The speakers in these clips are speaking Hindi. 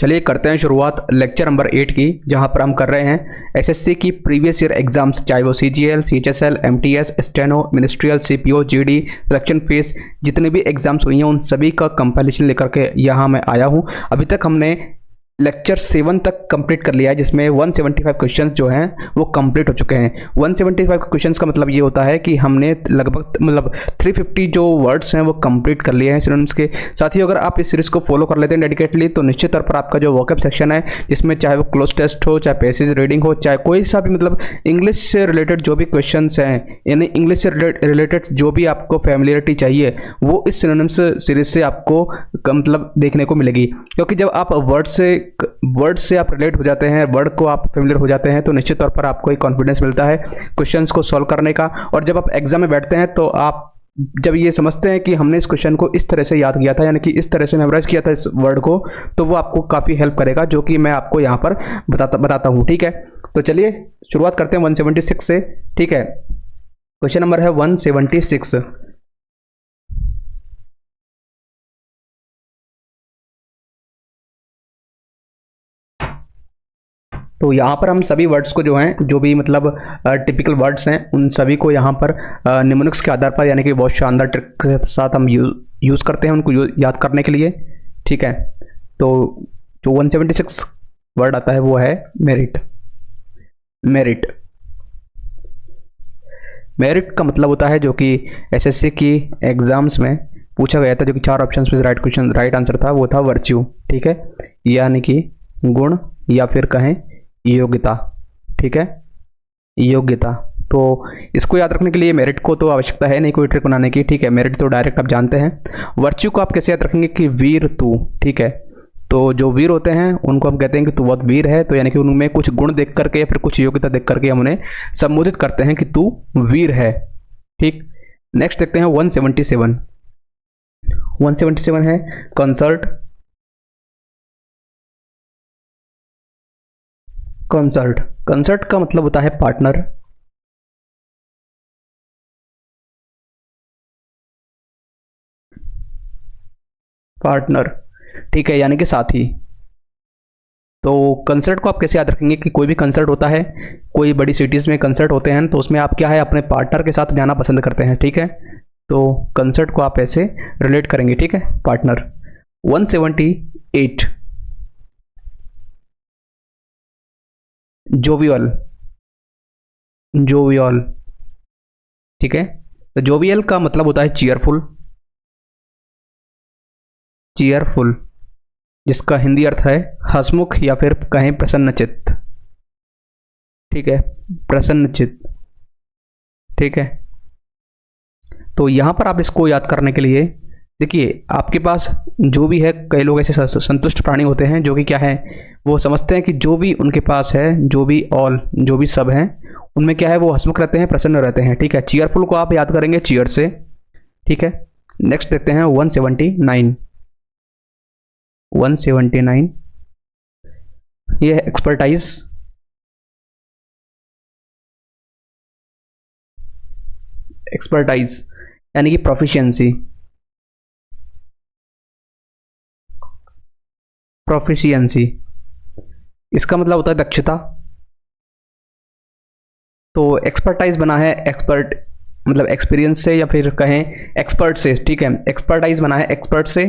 चलिए करते हैं शुरुआत लेक्चर नंबर 8 की, जहां पर हम कर रहे हैं एसएससी की प्रीवियस ईयर एग्जाम्स, चाहे वो CGL, CHSL, MTS, steno, ministerial, CPO, GD, selection face, जितने भी एग्जाम्स हुई हैं उन सभी का कंपाइलेशन लेकर के यहाँ मैं आया हूँ। अभी तक हमने लेक्चर 7 तक कंप्लीट कर लिया है, जिसमें 175 क्वेश्चंस जो हैं वो कंप्लीट हो चुके हैं। 175 क्वेश्चंस का मतलब ये होता है कि हमने लगभग 350 जो वर्ड्स हैं वो कंप्लीट कर लिए हैं सिनोनिम्स के। साथ ही अगर आप इस सीरीज को फॉलो कर लेते हैं डेडिकेटली, तो निश्चित तौर पर आपका जो वोकैब सेक्शन है, जिसमें चाहे वो क्लोज टेस्ट हो, चाहे पैसेज रीडिंग हो, चाहे कोई सा भी इंग्लिश से रिलेटेड जो भी क्वेश्चन हैं, यानी इंग्लिश से रिलेटेड जो भी आपको फैमिलियरिटी चाहिए, वो इस सिनोनिम्स सीरीज से आपको देखने को मिलेगी। क्योंकि जब आप वर्ड से आप रिलेट हो जाते हैं, वर्ड को आप फेमिलियर हो जाते हैं, तो निश्चित तौर पर आपको एक कॉन्फिडेंस मिलता है क्वेश्चंस को सॉल्व करने का। और जब आप एग्जाम में बैठते हैं तो आप जब ये समझते हैं कि हमने इस क्वेश्चन को इस तरह से याद किया था, यानी कि इस तरह से मेमोराइज किया था इस वर्ड को, तो वो आपको काफ़ी हेल्प करेगा, जो कि मैं आपको यहाँ पर बताता हूँ। ठीक है, तो चलिए शुरुआत करते हैं 176 से। ठीक है, क्वेश्चन नंबर है 176। तो यहाँ पर हम सभी वर्ड्स को जो हैं, जो भी टिपिकल वर्ड्स हैं, उन सभी को यहाँ पर निम्नलिखित के आधार पर, यानी कि बहुत शानदार ट्रिक के साथ हम यूज़ करते हैं उनको याद करने के लिए। ठीक है, तो जो 176 वर्ड आता है वो है मेरिट। मेरिट मेरिट का मतलब होता है, जो कि एसएससी की एग्जाम्स में पूछा गया था, जो कि 4 ऑप्शन में राइट आंसर था, वो था वर्च्यू। ठीक है, यानी कि गुण या फिर कहें योग्यता। ठीक है, योग्यता। तो इसको याद रखने के लिए मेरिट को तो आवश्यकता है नहीं कोई ट्रिक बनाने की। ठीक है, मेरिट तो डायरेक्ट आप जानते हैं। वर्च्यू को आप कैसे याद रखेंगे कि वीर तू। ठीक है, तो जो वीर होते हैं उनको हम कहते हैं कि तू बहुत वीर है, तो यानी कि उनमें कुछ गुण देख करके या फिर कुछ योग्यता देख करके हम उन्हें संबोधित करते हैं कि तू वीर है। ठीक, नेक्स्ट देखते हैं 177। 177 है कंसर्ट। कंसर्ट का मतलब होता है पार्टनर। ठीक है, यानी कि साथी। तो कंसर्ट को आप कैसे याद रखेंगे कि कोई भी कंसर्ट होता है, कोई बड़ी सिटीज़ में कंसर्ट होते हैं, तो उसमें आप क्या है अपने पार्टनर के साथ जाना पसंद करते हैं। ठीक है, तो कंसर्ट को आप ऐसे रिलेट करेंगे। ठीक है, पार्टनर। 178 जोवियल। ठीक है, तो जोवियल का मतलब होता है चीयरफुल। जिसका हिंदी अर्थ है हंसमुख या फिर कहें प्रसन्नचित्त। ठीक है, प्रसन्नचित्त। ठीक है, तो यहां पर आप इसको याद करने के लिए देखिए, आपके पास जो भी है, कई लोग ऐसे संतुष्ट प्राणी होते हैं जो कि क्या है, वो समझते हैं कि जो भी उनके पास है, जो भी सब हैं, उनमें क्या है, वो हंसमुख रहते हैं, प्रसन्न रहते हैं। ठीक है, चीयरफुल को आप याद करेंगे चीयर से। ठीक है, नेक्स्ट देखते हैं 179। 179 ये है एक्सपर्टाइज यानी कि प्रोफिशिएंसी। इसका मतलब होता है दक्षता। तो एक्सपर्टाइज बना है एक्सपर्ट एक्सपीरियंस से, या फिर कहें एक्सपर्ट से। ठीक है, एक्सपर्टाइज बना है एक्सपर्ट से।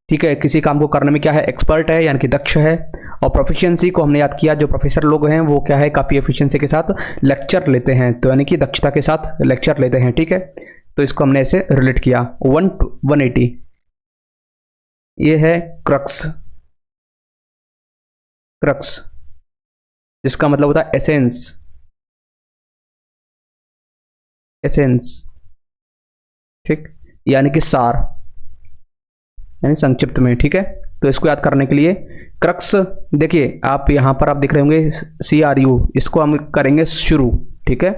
ठीक है, किसी काम को करने में क्या है, एक्सपर्ट है, यानी कि दक्ष है। और प्रोफिशिएंसी को हमने याद किया, जो प्रोफेसर लोग हैं वो क्या है, काफ़ी एफिशिएंसी के साथ लेक्चर लेते हैं, तो यानी कि दक्षता के साथ लेक्चर लेते हैं। ठीक है, तो इसको हमने ऐसे रिलेट किया। 180 ये है क्रक्स। जिसका मतलब होता है एसेंस। ठीक, यानी कि सार, यानी संक्षिप्त में। ठीक है, तो इसको याद करने के लिए क्रक्स, देखिए आप यहाँ पर आप दिख रहे होंगे CRU, इसको हम करेंगे शुरू। ठीक है,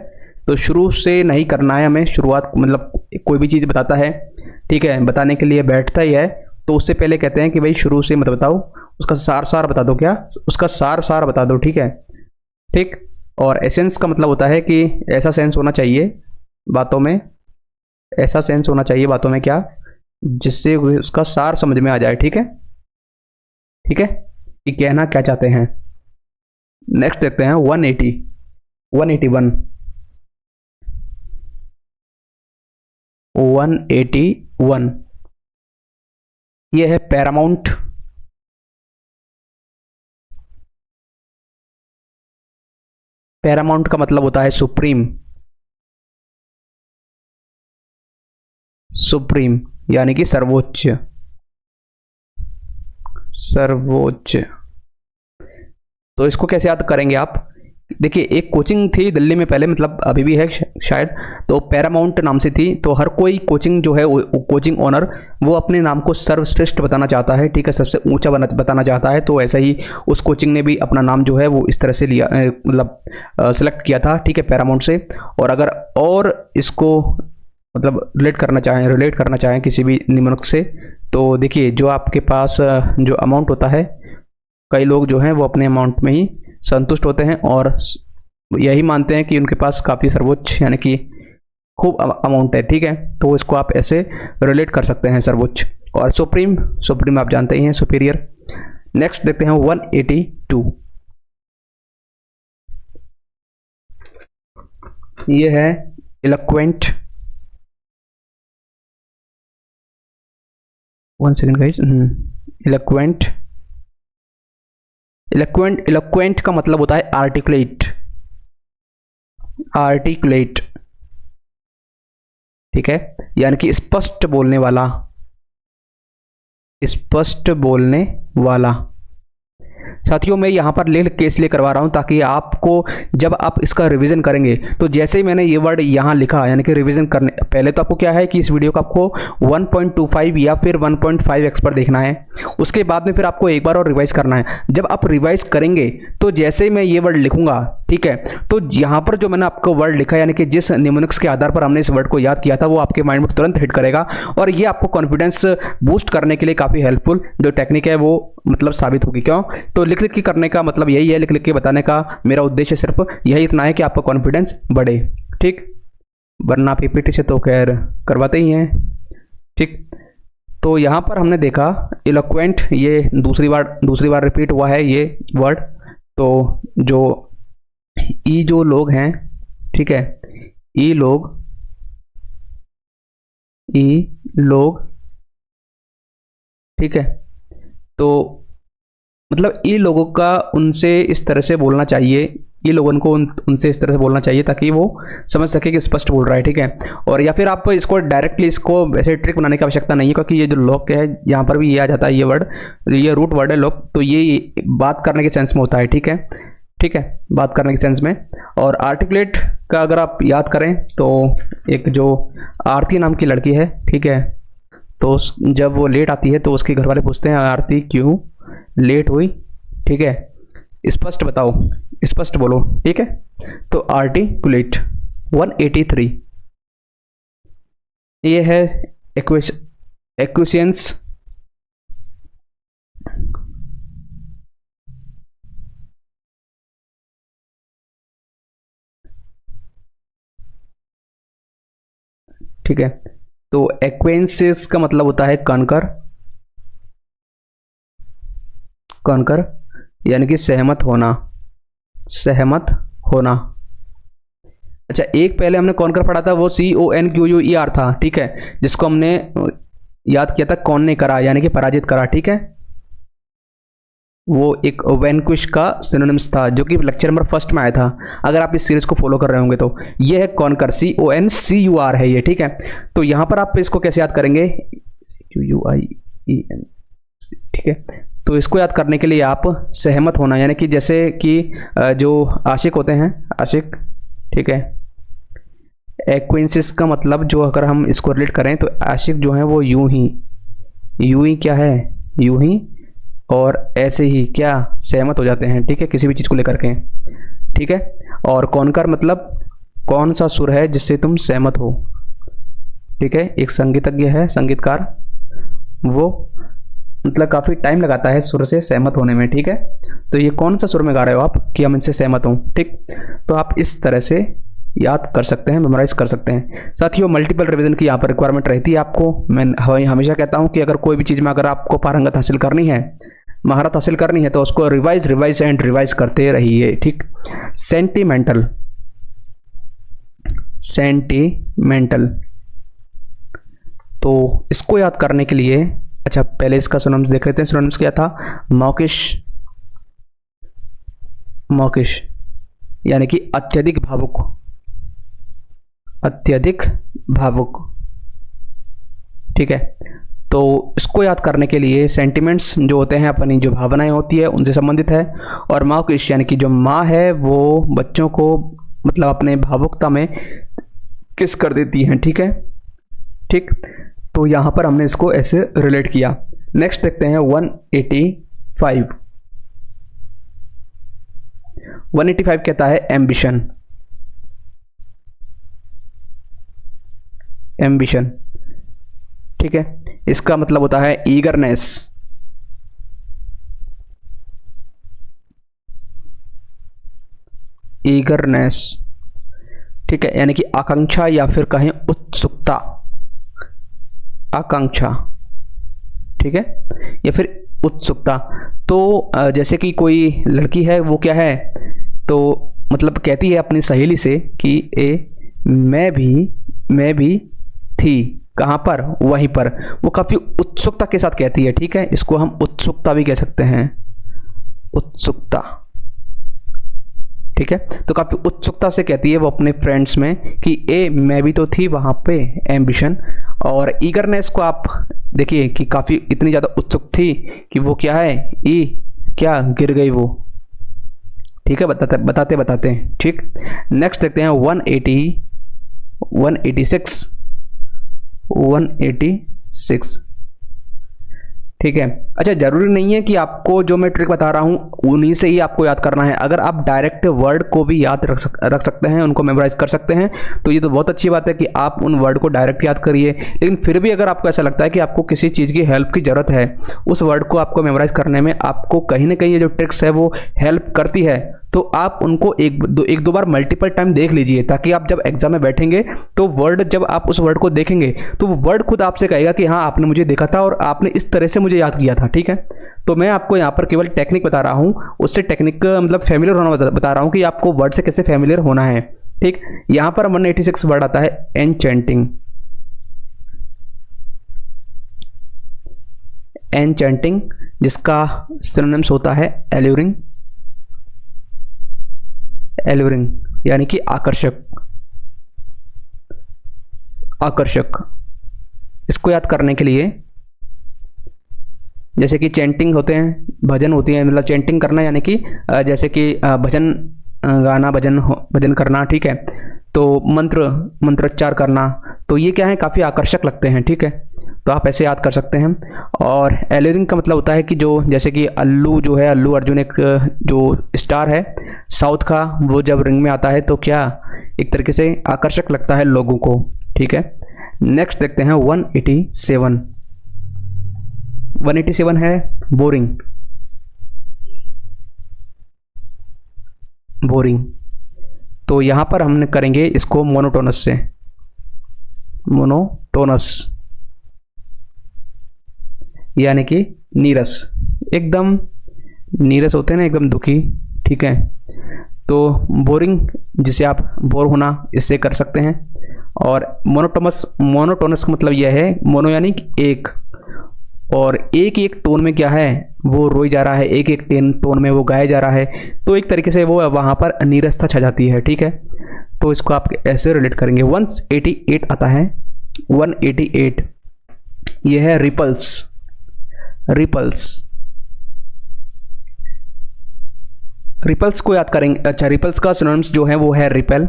तो शुरू से नहीं करना है हमें, शुरुआत कोई भी चीज़ बताता है, ठीक है, बताने के लिए बैठता ही है, तो उससे पहले कहते हैं कि भाई शुरू से मत बताओ, उसका सार बता दो। क्या, उसका सार बता दो। ठीक है, ठीक। और एसेंस का मतलब होता है कि ऐसा सेंस होना चाहिए बातों में, क्या, जिससे उसका सार समझ में आ जाए। ठीक है, कि कहना क्या चाहते हैं। नेक्स्ट देखते हैं 180, 181, 181 ये है पैरामाउंट। पैरामाउंट का मतलब होता है सुप्रीम, सुप्रीम यानी कि सर्वोच्च, सर्वोच्च। तो इसको कैसे याद करेंगे आप? देखिए एक कोचिंग थी दिल्ली में पहले, मतलब अभी भी है शायद, तो पैरामाउंट नाम से थी। तो हर कोई कोचिंग जो है कोचिंग ओनर वो अपने नाम को सर्वश्रेष्ठ बताना चाहता है, ठीक है, सबसे ऊंचा बताना चाहता है। तो ऐसा ही उस कोचिंग ने भी अपना नाम जो है वो इस तरह से लिया, मतलब सेलेक्ट किया था, ठीक है, पैरामाउंट से। और अगर और इसको मतलब रिलेट करना चाहें किसी भी निम्नलिखित से, तो देखिए जो आपके पास जो अमाउंट होता है, कई लोग जो हैं वो अपने अमाउंट में ही संतुष्ट होते हैं और यही मानते हैं कि उनके पास काफ़ी सर्वोच्च यानी कि खूब अमाउंट है, ठीक है। तो इसको आप ऐसे रिलेट कर सकते हैं, सर्वोच्च। और सुप्रीम, सुप्रीम आप जानते ही हैं, सुपीरियर। नेक्स्ट देखते हैं 182, ये है eloquent. 1 second guys, eloquent. Eloquent का मतलब होता है आर्टिकुलेट, आर्टिकुलेट, ठीक है, यानी कि स्पष्ट बोलने वाला, स्पष्ट बोलने वाला। साथियों मैं यहाँ पर लिख के इसलिए करवा रहा हूँ ताकि आपको जब आप इसका रिवीजन करेंगे, तो जैसे ही मैंने ये वर्ड यहाँ लिखा यानी कि रिवीजन करने पहले तो आपको क्या है कि इस वीडियो को आपको 1.25 या फिर 1.5x पर देखना है। उसके बाद में फिर आपको एक बार और रिवाइज करना है। जब आप रिवाइज करेंगे तो जैसे ही मैं ये वर्ड लिखूंगा, ठीक है, तो यहाँ पर जो मैंने आपको वर्ड लिखा यानी कि जिस निम्नलिखित के आधार पर हमने इस वर्ड को याद किया था वो आपके माइंड में तुरंत हिट करेगा और ये आपको कॉन्फिडेंस बूस्ट करने के लिए काफ़ी हेल्पफुल जो टेक्निक है वो मतलब साबित होगी। क्यों? तो लिख लिख के करने का मतलब यही है, लिख लिख के बताने का मेरा उद्देश्य सिर्फ यही इतना है कि आपका कॉन्फिडेंस बढ़े, ठीक। वरना पीपीटी से तो खैर करवाते ही हैं, ठीक। तो यहाँ पर हमने देखा इलोक्वेंट, ये दूसरी बार रिपीट हुआ है ये वर्ड। तो जो जो लोग हैं, ठीक है, लोग, ठीक है, तो मतलब लोगों का उनसे इस तरह से बोलना चाहिए, लोगों को उनसे इस तरह से बोलना चाहिए ताकि वो समझ सके कि स्पष्ट बोल रहा है, ठीक है। और या फिर आप इसको डायरेक्टली इसको वैसे ट्रिक बनाने की आवश्यकता नहीं है, क्योंकि ये जो लोग है यहाँ पर भी ये आ जाता है, ये वर्ड, ये रूट वर्ड है लोग, तो ये बात करने के सेंस में होता है, ठीक है, ठीक है, बात करने के सेंस में। और आर्टिकुलेट का अगर आप याद करें तो एक जो आरती नाम की लड़की है, ठीक है, तो जब वो लेट आती है तो उसके घर वाले पूछते हैं आरती क्यों लेट हुई, ठीक है, स्पष्ट बताओ, स्पष्ट बोलो, ठीक है। तो आर्टिकुलेट 183 ये है एक्विशियंस, ठीक है। तो एक्वेंसेस का मतलब होता है कनकर, कनकर यानी कि सहमत होना, सहमत होना। अच्छा एक पहले हमने कॉनकर पढ़ा था, वो CONQUER था, ठीक है, जिसको हमने याद किया था कौन ने करा यानी कि पराजित करा, ठीक है, वो एक वैनक्विश का सिनोनिम्स था जो कि लेक्चर नंबर 1 में आया था। अगर आप इस सीरीज को फॉलो कर रहे होंगे तो ये है कॉनकर, CONCUR है ये, ठीक है। तो यहाँ पर आप इसको कैसे याद करेंगे, CUIEN, ठीक है। तो इसको याद करने के लिए आप सहमत होना यानी कि जैसे कि जो आशिक होते हैं, आशिक, ठीक है, एक्विंसिस का मतलब जो अगर हम इसको रिलेट करें तो आशिक जो है वो यूं ही क्या है, यूं ही और ऐसे ही क्या सहमत हो जाते हैं, ठीक है, किसी भी चीज़ को लेकर के, ठीक है। और कौनकर मतलब कौन सा सुर है जिससे तुम सहमत हो, ठीक है, एक संगीतज्ञ है, संगीतकार, वो मतलब काफ़ी टाइम लगाता है सुर से सहमत होने में, ठीक है। तो ये कौन सा सुर में गा रहे हो आप कि हम इनसे सहमत हों, ठीक। तो आप इस तरह से याद कर सकते हैं, मेमोराइज कर सकते हैं। साथियों मल्टीपल रिवीजन की यहाँ पर रिक्वायरमेंट रहती है आपको। मैं हमेशा कहता हूँ कि अगर कोई भी चीज़ में अगर आपको पारंगत हासिल करनी है, महारत हासिल करनी है तो उसको रिवाइज रिवाइज एंड रिवाइज करते रहिए, ठीक। सेंटिमेंटल, सेंटिमेंटल, तो इसको याद करने के लिए, अच्छा पहले इसका सिनोनिम्स देख लेते हैं। सिनोनिम्स क्या था? मौकिश, मौकिश यानी कि अत्यधिक भावुक, अत्यधिक भावुक, ठीक है। तो इसको याद करने के लिए सेंटिमेंट्स जो होते हैं अपनी जो भावनाएं होती है उनसे संबंधित है, और मौकिश यानी कि जो माँ है वो बच्चों को मतलब अपने भावुकता में किस कर देती हैं, ठीक है, ठीक। तो यहाँ पर हमने इसको ऐसे रिलेट किया। नेक्स्ट देखते हैं 185। 185 कहता है एम्बिशन, एम्बिशन, ठीक है। इसका मतलब होता है ईगरनेस, ईगरनेस, ठीक है, यानी कि आकांक्षा या फिर कहें उत्सुकता, आकांक्षा, ठीक है, या फिर उत्सुकता। तो जैसे कि कोई लड़की है वो क्या है, तो मतलब कहती है अपनी सहेली से कि मैं भी थी, कहाँ पर? वहीं पर। वो काफ़ी उत्सुकता के साथ कहती है, ठीक है। इसको हम उत्सुकता भी कह सकते हैं, उत्सुकता, ठीक है। तो काफ़ी उत्सुकता से कहती है वो अपने फ्रेंड्स में कि मैं भी तो थी वहाँ पे, एम्बिशन। और ईगरनेस को आप देखिए कि काफ़ी इतनी ज़्यादा उत्सुक थी कि वो क्या है, क्या गिर गई वो, ठीक है, बताते बताते, ठीक। नेक्स्ट देखते हैं 186, ठीक है। अच्छा, जरूरी नहीं है कि आपको जो मैं ट्रिक बता रहा हूं उन्हीं से ही आपको याद करना है। अगर आप डायरेक्ट वर्ड को भी याद रख सकते हैं, उनको मेमोराइज कर सकते हैं, तो ये तो बहुत अच्छी बात है कि आप उन वर्ड को डायरेक्ट याद करिए। लेकिन फिर भी अगर आपको ऐसा लगता है कि आपको किसी चीज़ की हेल्प की ज़रूरत है, उस वर्ड को आपको मेमोराइज करने में आपको कहीं ना कहीं ये जो ट्रिक्स है वो हेल्प करती है, तो आप उनको एक दो बार मल्टीपल टाइम देख लीजिए, ताकि आप जब एग्जाम में बैठेंगे तो जब आप उस वर्ड को देखेंगे तो वो वर्ड खुद आपसे कहेगा कि हाँ आपने मुझे देखा था और आपने इस तरह से मुझे याद किया था, ठीक है। तो मैं आपको यहाँ पर केवल टेक्निक बता रहा हूँ, उससे टेक्निक मतलब फेमिलियर होना बता रहा हूँ कि आपको वर्ड से कैसे फेमिलियर होना है, ठीक। यहाँ पर 186 वर्ड आता है एनचेंटिंग, एनचेंटिंग, जिसका सिनोनिम्स होता है एल्यूरिंग, एल्यूरिंग यानी कि आकर्षक, आकर्षक। इसको याद करने के लिए जैसे कि चैंटिंग होते हैं, भजन होती है, मतलब चैंटिंग करना यानी कि जैसे कि भजन गाना, भजन करना, ठीक है। तो मंत्रोच्चार करना, तो ये क्या है, काफ़ी आकर्षक लगते हैं, ठीक है। तो आप ऐसे याद कर सकते हैं। और एल्यूरिंग का मतलब होता है कि जो जैसे कि अल्लू अर्जुन एक जो स्टार है साउथ का, वो जब रिंग में आता है तो क्या एक तरीके से आकर्षक लगता है लोगों को, ठीक है। नेक्स्ट देखते हैं 187। 187 है बोरिंग, बोरिंग। तो यहाँ पर हमने करेंगे इसको मोनोटोनस से, मोनोटोनस यानी कि नीरस, एकदम नीरस होते हैं ना, एकदम दुखी, ठीक है। तो बोरिंग जिसे आप बोर होना इससे कर सकते हैं। और मोनोटोनस का मतलब यह है, मोनो यानी एक, और एक एक टोन में क्या है वो रोई जा रहा है, एक एक टोन में वो गाया जा रहा है, तो एक तरीके से वो वहाँ पर नीरसता छा जाती है, ठीक है। तो इसको आप ऐसे रिलेट करेंगे। 188 आता है, 188 ये है रिपल्स, रिपल्स, रिपल्स को याद करेंगे। अच्छा, रिपल्स का सिनोनिम्स जो है वो है रिपेल,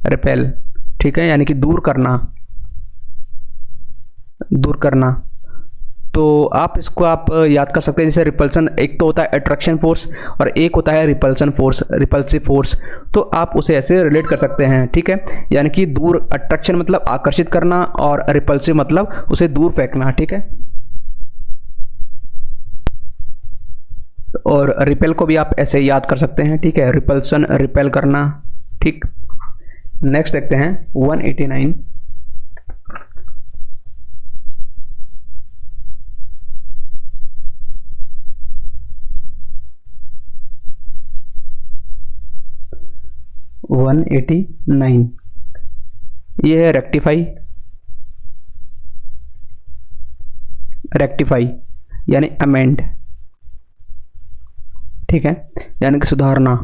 रिपेल, ठीक है, यानी कि दूर करना, दूर करना। तो आप इसको आप याद कर सकते हैं, जैसे रिपल्सन एक तो होता है अट्रैक्शन फोर्स और एक होता है रिपल्सन फोर्स, रिपल्सिव फोर्स। तो आप उसे ऐसे रिलेट कर सकते हैं, ठीक है। यानी कि दूर, अट्रैक्शन मतलब आकर्षित करना और रिपल्सिव मतलब उसे दूर फेंकना, ठीक है। और रिपेल को भी आप ऐसे याद कर सकते हैं, ठीक है, रिपल्सन, रिपेल करना, ठीक। नेक्स्ट देखते हैं 189। 189 ये है रेक्टिफाई, रेक्टिफाई यानी अमेंड, ठीक है, यानी कि सुधारना,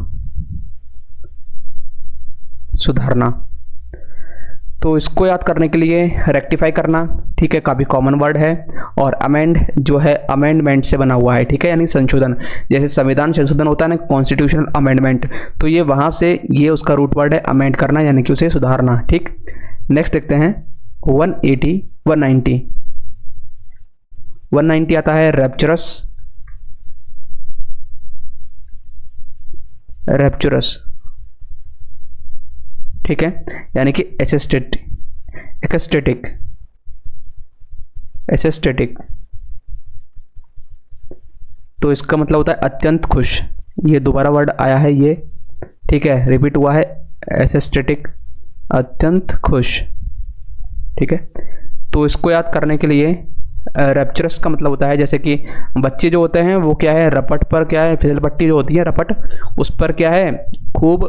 सुधारना। तो इसको याद करने के लिए रेक्टिफाई करना, ठीक है, काफ़ी कॉमन वर्ड है। और अमेंड जो है अमेंडमेंट से बना हुआ है, ठीक है, यानी संशोधन। जैसे संविधान संशोधन होता है ना, कॉन्स्टिट्यूशनल अमेंडमेंट, तो ये वहाँ से ये उसका रूट वर्ड है अमेंड करना, यानी कि उसे सुधारना, ठीक। नेक्स्ट देखते हैं 190 190 आता है रैप्चरस, रैप्चरस, ठीक है, यानी कि एक्सटेटिक, एसेस्टेटिक। तो इसका मतलब होता है अत्यंत खुश, ये दोबारा वर्ड आया है ये, ठीक है, रिपीट हुआ है, एसेस्टेटिक, अत्यंत खुश, ठीक है। तो इसको याद करने के लिए रैप्चरस का मतलब होता है जैसे कि बच्चे जो होते हैं वो क्या है, रपट पर क्या है, फिसल पट्टी जो होती है रपट, उस पर क्या है खूब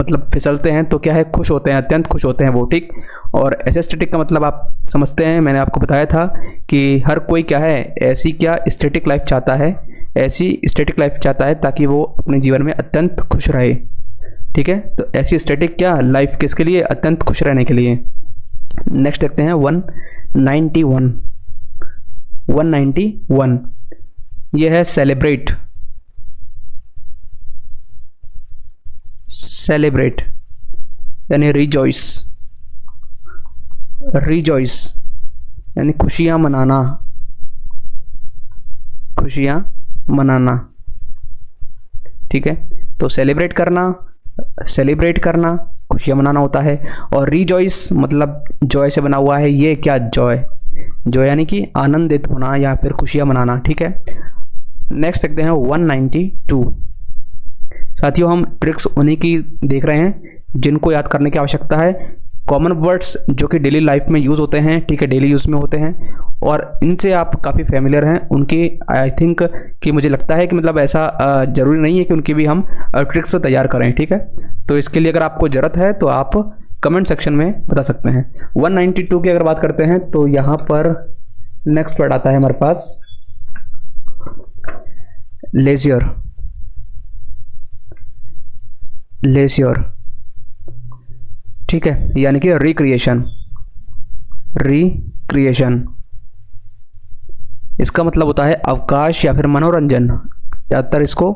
मतलब फिसलते हैं तो क्या है खुश होते हैं, अत्यंत खुश होते हैं वो, ठीक। और एसेस्टेटिक का मतलब आप समझते हैं, मैंने आपको बताया था कि हर कोई क्या है ऐसी क्या स्टैटिक लाइफ चाहता है, ऐसी स्टैटिक लाइफ चाहता है ताकि वो अपने जीवन में अत्यंत खुश रहे, ठीक है। तो ऐसी स्टैटिक क्या लाइफ किसके लिए, अत्यंत खुश रहने के लिए। नेक्स्ट देखते हैं 191 ये है सेलिब्रेट, सेलिब्रेट यानी रिजॉइस, रिजॉइस यानी खुशियां मनाना, खुशियां मनाना, ठीक है। तो सेलिब्रेट करना खुशियां मनाना होता है। और रिजॉइस मतलब जॉय से बना हुआ है, ये क्या जॉय, जॉय यानी कि आनंदित होना या फिर खुशियां मनाना, ठीक है। नेक्स्ट देखते हैं 192। साथियों हम ट्रिक्स उन्हीं की देख रहे हैं जिनको याद करने की आवश्यकता है, कॉमन वर्ड्स जो कि डेली लाइफ में यूज़ होते हैं, ठीक है, डेली यूज़ में होते हैं और इनसे आप काफ़ी फेमिलियर हैं उनकी। आई थिंक कि मुझे लगता है कि मतलब ऐसा ज़रूरी नहीं है कि उनकी भी हम ट्रिक्स तैयार करें, ठीक है। तो इसके लिए अगर आपको ज़रूरत है तो आप कमेंट सेक्शन में बता सकते हैं। 192 की अगर बात करते हैं तो यहाँ पर नेक्स्ट वर्ड आता है हमारे पास लेजियर, लेजियर, ठीक है, यानी कि रिक्रिएशन, रिक्रिएशन। इसका मतलब होता है अवकाश या फिर मनोरंजन, ज़्यादातर इसको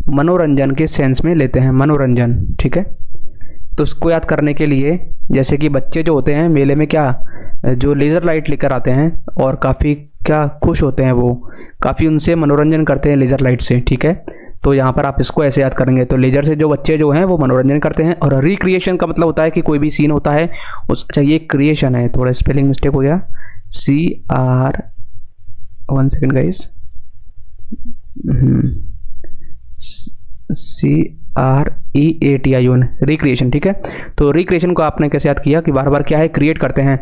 मनोरंजन के सेंस में लेते हैं, मनोरंजन, ठीक है। तो इसको याद करने के लिए जैसे कि बच्चे जो होते हैं मेले में क्या जो लेज़र लाइट लेकर आते हैं और काफ़ी क्या खुश होते हैं, वो काफ़ी उनसे मनोरंजन करते हैं लेज़र लाइट से, ठीक है। तो यहाँ पर आप इसको ऐसे याद करेंगे, तो लेजर से जो बच्चे जो हैं वो मनोरंजन करते हैं। और रिक्रिएशन का मतलब होता है कि कोई भी सीन होता है उस, अच्छा ये क्रिएशन है, थोड़ा स्पेलिंग मिस्टेक हो गया, CR 1 second guys, CREATION, recreation, ठीक है। तो रिक्रिएशन को आपने कैसे याद किया कि बार बार क्या है क्रिएट करते हैं,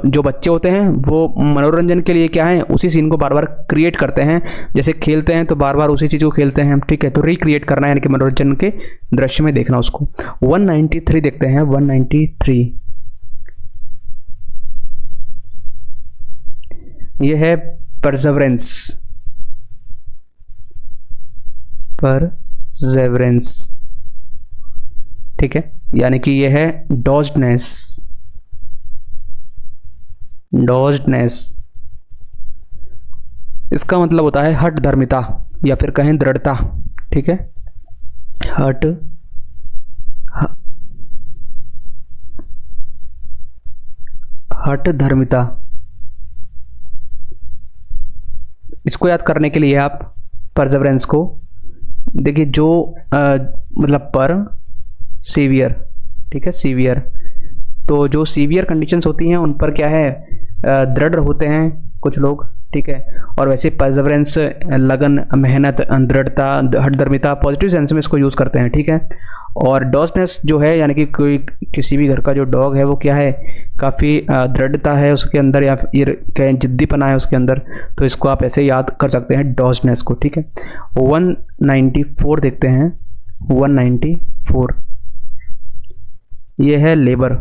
जो बच्चे होते हैं वो मनोरंजन के लिए क्या है उसी सीन को बार बार क्रिएट करते हैं, जैसे खेलते हैं तो बार बार उसी चीज़ को खेलते हैं, ठीक है। तो रिक्रिएट करना यानी कि मनोरंजन के दृश्य में देखना उसको। 193 देखते हैं, 193 ये है परसेवरेंस, परसेवरेंस, ठीक है, यानी कि ये है डॉज्डनेस, डॉज्डनेस। इसका मतलब होता है हठ धर्मिता या फिर कहें दृढ़ता, ठीक है, हठ धर्मिता। इसको याद करने के लिए आप परसेवरेंस को देखिए, जो मतलब पर सीवियर, ठीक है, सीवियर, तो जो सीवियर कंडीशंस होती हैं उन पर क्या है दृढ़ होते हैं कुछ लोग, ठीक है। और वैसे परसेवरेंस लगन, मेहनत, दृढ़ता, हठधर्मिता पॉजिटिव सेंस में इसको यूज़ करते हैं, ठीक है। और डॉजनेस जो है यानी कि कोई किसी भी घर का जो डॉग है वो क्या है काफ़ी दृढ़ता है उसके अंदर या फिर कहें जिद्दीपना है उसके अंदर, तो इसको आप ऐसे याद कर सकते हैं डॉजनेस को, ठीक है। 194 देखते हैं, 194 ये है लेबर,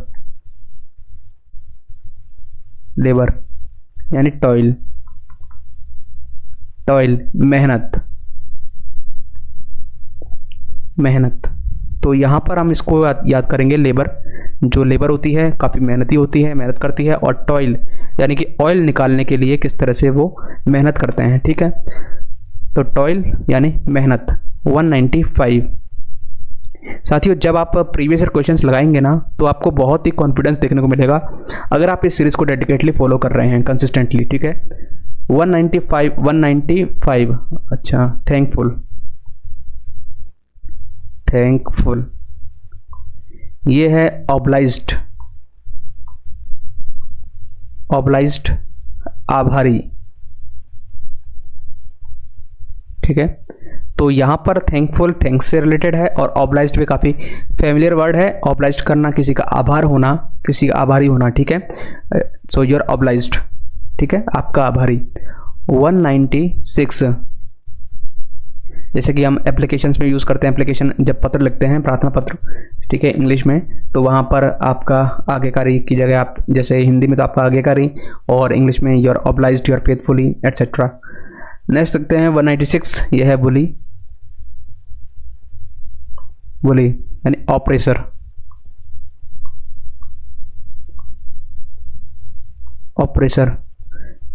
लेबर यानी टॉयल, टॉयल मेहनत, मेहनत। तो यहाँ पर हम इसको याद करेंगे लेबर, जो लेबर होती है काफ़ी मेहनती होती है, मेहनत करती है, और टॉयल यानी कि ऑयल निकालने के लिए किस तरह से वो मेहनत करते हैं, ठीक है। तो टॉयल यानी मेहनत 195। साथियों जब आप प्रीवियस ईयर क्वेश्चंस लगाएंगे ना तो आपको बहुत ही कॉन्फिडेंस देखने को मिलेगा अगर आप इस सीरीज़ को डेडिकेटली फॉलो कर रहे हैं कंसिस्टेंटली, ठीक है। 195 अच्छा, थैंकफुल, थैंकफुल। ये है ऑब्लाइज्ड, ऑब्लाइज्ड आभारी, ठीक है। तो यहाँ पर थैंकफुल थैंक्स से रिलेटेड है, और ऑब्लाइज्ड भी काफ़ी फेमिलियर वर्ड है। ऑब्लाइज्ड करना, किसी का आभार होना, किसी का आभारी होना, ठीक है। सो यू आर ऑब्लाइज्ड, ठीक है, आपका आभारी। 196 जैसे कि हम एप्लीकेशंस में यूज़ करते हैं, एप्लीकेशन जब पत्र लिखते हैं, प्रार्थना पत्र, ठीक है, इंग्लिश में, तो वहाँ पर आपका आज्ञाकारी की जगह आप, जैसे हिंदी में तो आपका आज्ञाकारी, और इंग्लिश में you are obliged, you are faithfully, etcetera. Next देखते हैं 196, यह है बुली, बुली यानी ऑपरेसर, ऑपरेसर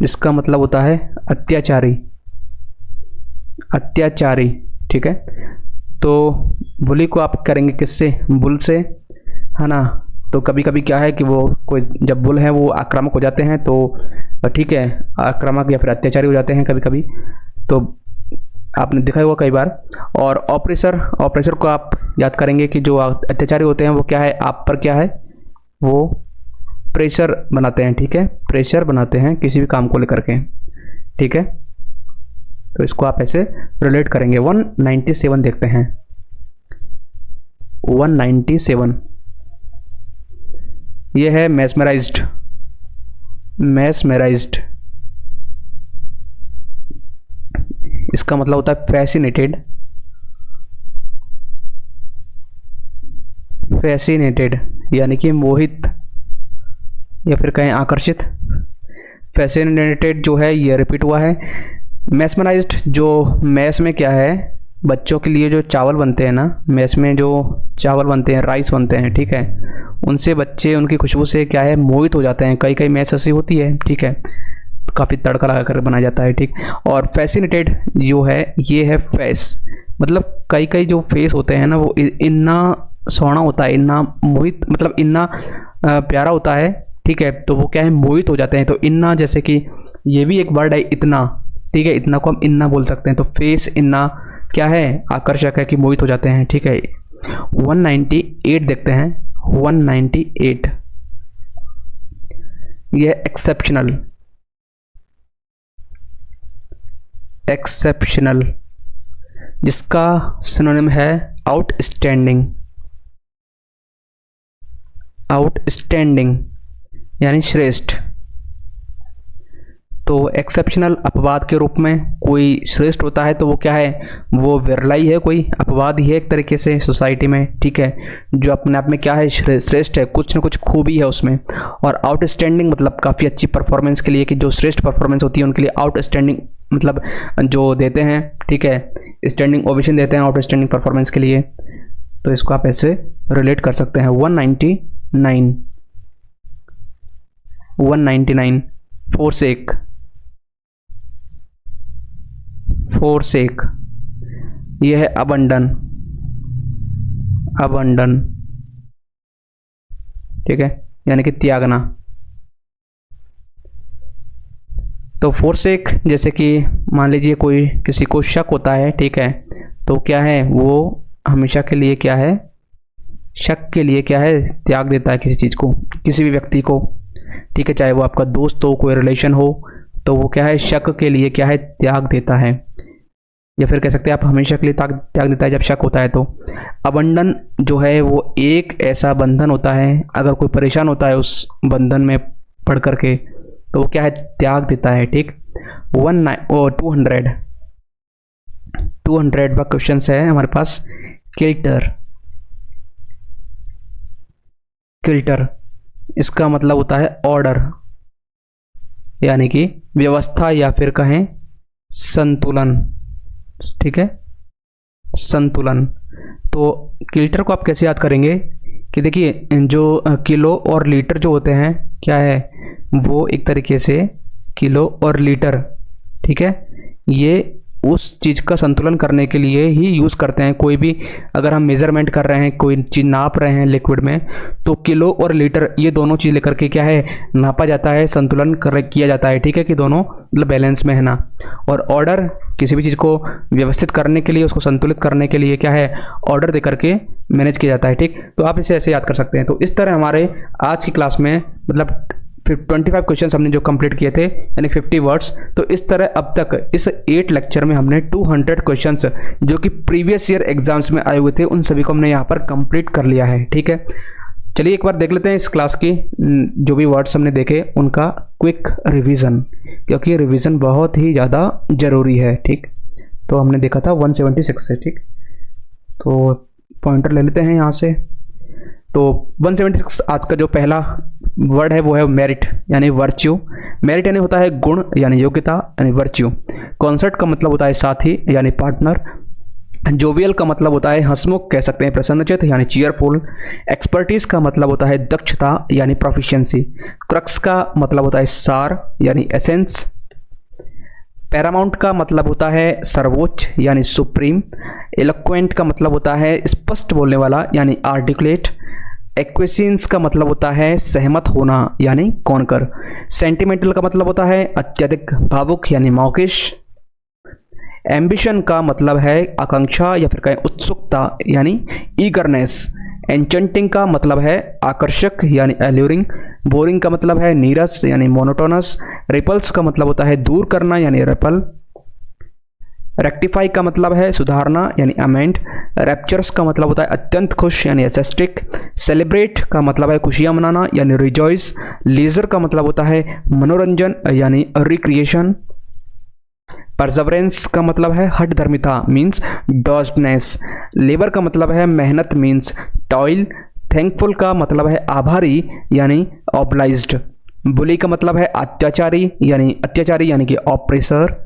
जिसका मतलब होता है अत्याचारी, अत्याचारी, ठीक है। तो बुली को आप करेंगे किससे, बुल से, है ना। तो कभी कभी क्या है कि वो कोई, जब बुल है वो आक्रामक हो जाते हैं, तो ठीक है, आक्रामक या फिर अत्याचारी हो जाते हैं कभी कभी, तो आपने देखा होगा कई बार। और ऑपरेसर, ऑपरेसर को आप याद करेंगे कि जो अत्याचारी होते हैं वो क्या है, आप पर क्या है, वो प्रेशर बनाते हैं, ठीक है, प्रेशर बनाते हैं किसी भी काम को लेकर के, ठीक है। तो इसको आप ऐसे रिलेट करेंगे। 197 देखते हैं, 197 ये है मैस्मराइज्ड, मैस्मराइज्ड इसका मतलब होता है फैसिनेटेड, फैसिनेटेड यानी कि मोहित या फिर कहें आकर्षित। फैसिनेटेड जो है ये रिपीट हुआ है। मैस्मराइज्ड, जो मैस में क्या है, बच्चों के लिए जो चावल बनते हैं ना, मैस में जो चावल बनते हैं, राइस बनते हैं, ठीक है, उनसे बच्चे उनकी खुशबू से क्या है, मोहित हो जाते हैं। कई कई मैस ऐसी होती है, ठीक है, काफ़ी तड़का लगा कर बनाया जाता है, ठीक। और फैसिनेटेड जो है ये है फेस, मतलब कई कई जो फेस होते हैं ना वो इतना सोना होता है, इतना मोहित, मतलब इतना प्यारा होता है, ठीक है। तो वो क्या है, मोहित हो जाते हैं। तो इन्ना, जैसे कि ये भी एक वर्ड है इतना, ठीक है, इतना को हम इन्ना बोल सकते हैं। तो फेस इन्ना क्या है, आकर्षक है कि मोहित हो जाते हैं, ठीक है। 198 देखते हैं, 198 यह एक्सेप्शनल, एक्सेप्शनल जिसका सिनोनिम है आउटस्टैंडिंग, आउटस्टैंडिंग यानी श्रेष्ठ। तो एक्सेप्शनल अपवाद के रूप में कोई श्रेष्ठ होता है तो वो क्या है, वो विरला ही है, कोई अपवाद ही है एक तरीके से सोसाइटी में, ठीक है, जो अपने आप में क्या है, श्रेष्ठ है, कुछ न कुछ खूबी है उसमें। और आउटस्टैंडिंग मतलब काफ़ी अच्छी परफॉर्मेंस के लिए, कि जो श्रेष्ठ परफॉर्मेंस होती है उनके लिए आउटस्टैंडिंग मतलब जो देते हैं, ठीक है, स्टैंडिंग ओवेशन देते हैं आउटस्टैंडिंग परफॉर्मेंस के लिए। तो इसको आप ऐसे रिलेट कर सकते हैं। 199 forsake, forsake यह है abandon, abandon, ठीक है, यानी कि त्यागना। तो forsake जैसे कि मान लीजिए कोई, किसी को शक होता है, ठीक है, तो क्या है, वो हमेशा के लिए क्या है, शक के लिए क्या है, त्याग देता है किसी चीज़ को, किसी भी व्यक्ति को, ठीक है, चाहे वो आपका दोस्त हो, कोई रिलेशन हो, तो वो क्या है, शक के लिए क्या है, त्याग देता है। या फिर कह सकते हैं आप हमेशा के लिए त्याग देता है जब शक होता है। तो अबंडन जो है वो एक ऐसा बंधन होता है, अगर कोई परेशान होता है उस बंधन में पढ़ करके तो वो क्या है, त्याग देता है, ठीक। 200 का क्वेश्चन है हमारे पास, किल्टर, किल्टर, इसका मतलब होता है ऑर्डर, यानी कि व्यवस्था या फिर कहें संतुलन। ठीक है, संतुलन। तो किल्टर को आप कैसे याद करेंगे कि देखिए जो किलो और लीटर जो होते हैं क्या है, वो एक तरीके से किलो और लीटर, ठीक है, ये उस चीज़ का संतुलन करने के लिए ही यूज़ करते हैं। कोई भी अगर हम मेज़रमेंट कर रहे हैं, कोई चीज़ नाप रहे हैं लिक्विड में, तो किलो और लीटर ये दोनों चीज़ लेकर के क्या है नापा जाता है, संतुलन किया जाता है। ठीक है, कि दोनों मतलब बैलेंस में है ना। और ऑर्डर किसी भी चीज़ को व्यवस्थित करने के लिए, उसको संतुलित करने के लिए क्या है ऑर्डर दे करके मैनेज किया जाता है। ठीक, तो आप इसे ऐसे याद कर सकते हैं। तो इस तरह हमारे आज की क्लास में मतलब 25 क्वेश्चन हमने जो कंप्लीट किए थे, यानी 50 वर्ड्स। तो इस तरह अब तक इस 8 लेक्चर में हमने 200 क्वेश्चंस जो कि प्रीवियस ईयर एग्जाम्स में आए हुए थे, उन सभी को हमने यहाँ पर कंप्लीट कर लिया है। ठीक है, चलिए एक बार देख लेते हैं इस क्लास की जो भी वर्ड्स हमने देखे उनका क्विक रिवीजन, क्योंकि रिवीजन बहुत ही ज़्यादा ज़रूरी है। ठीक, तो हमने देखा था 176 से। ठीक, तो पॉइंटर ले लेते हैं यहाँ से। तो 176 आज का जो पहला वर्ड है वो है मेरिट, यानी वर्च्यू। मेरिट यानी होता है गुण यानी योग्यता, यानी वर्च्यू। कॉन्सर्ट का मतलब होता है साथी यानी पार्टनर। जोवियल का मतलब होता है हंसमुख, कह सकते हैं प्रसन्नचित यानी चीयरफुल। एक्सपर्टीज का मतलब होता है दक्षता यानी प्रोफिशिएंसी। क्रक्स का मतलब होता है सार यानी एसेंस। पैरामाउंट का मतलब होता है सर्वोच्च यानी सुप्रीम। एलोक्वेंट का मतलब होता है स्पष्ट बोलने वाला यानी आर्टिकुलेट। एक्वेसियंस का मतलब होता है सहमत होना यानी कॉन्कर। सेंटिमेंटल का मतलब होता है अत्यधिक भावुक यानी मौकिश। एम्बिशन का मतलब है आकांक्षा या फिर कहें उत्सुकता यानी ईगरनेस। एंचेंटिंग का मतलब है आकर्षक यानी एल्यूरिंग। बोरिंग का मतलब है नीरस यानी मोनोटोनस। रिपल्स का मतलब होता है दूर करना यानी रेपल। रेक्टिफाई का मतलब है सुधारना यानी अमेंड। रैप्चर्स का मतलब होता है अत्यंत खुश यानी एसेस्टिक। सेलिब्रेट का मतलब है खुशियां मनाना यानी रिजॉइस। लीजर का मतलब होता है मनोरंजन यानी रिक्रिएशन। परजवरेंस का मतलब है हठधर्मिता मीन्स डॉजनेस। लेबर का मतलब है मेहनत मीन्स टॉयल। थैंकफुल का मतलब है आभारी यानी ऑब्लाइज्ड। बुली का मतलब है अत्याचारी यानी कि ऑप्रेसर।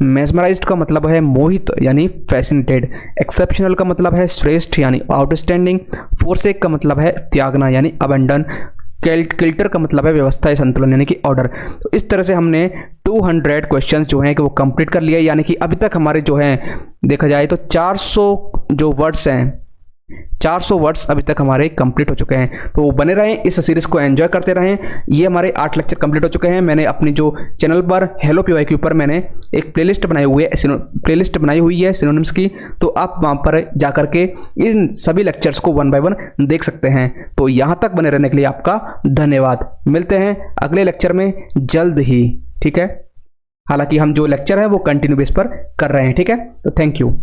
मेस्मराइज्ड का मतलब है मोहित यानी फैसिनेटेड। एक्सेप्शनल का मतलब है श्रेष्ठ यानी आउटस्टैंडिंग। फोरसेक का मतलब है त्यागना यानी अबंडन। किल्टर का मतलब है व्यवस्था या संतुलन यानी कि ऑर्डर। तो इस तरह से हमने 200 क्वेश्चंस जो हैं कि वो कंप्लीट कर लिया, यानी कि अभी तक हमारे जो हैं देखा जाए तो 400 जो वर्ड्स हैं, 400 वर्ड्स अभी तक हमारे कंप्लीट हो चुके हैं। तो बने रहें, इस सीरीज को एंजॉय करते रहें। ये हमारे 8 लेक्चर कंप्लीट हो चुके हैं। मैंने अपनी जो चैनल पर हेलो पीवाई के ऊपर मैंने एक प्लेलिस्ट बनाई हुई है सिनोनिम्स की, तो आप वहां पर जाकर के इन सभी लेक्चर्स को 1 बाय 1 देख सकते हैं। तो यहां तक बने रहने के लिए आपका धन्यवाद। मिलते हैं अगले लेक्चर में जल्द ही। ठीक है, हालांकि हम जो लेक्चर है वो कंटिन्यू बेस पर कर रहे हैं। ठीक है, तो थैंक यू।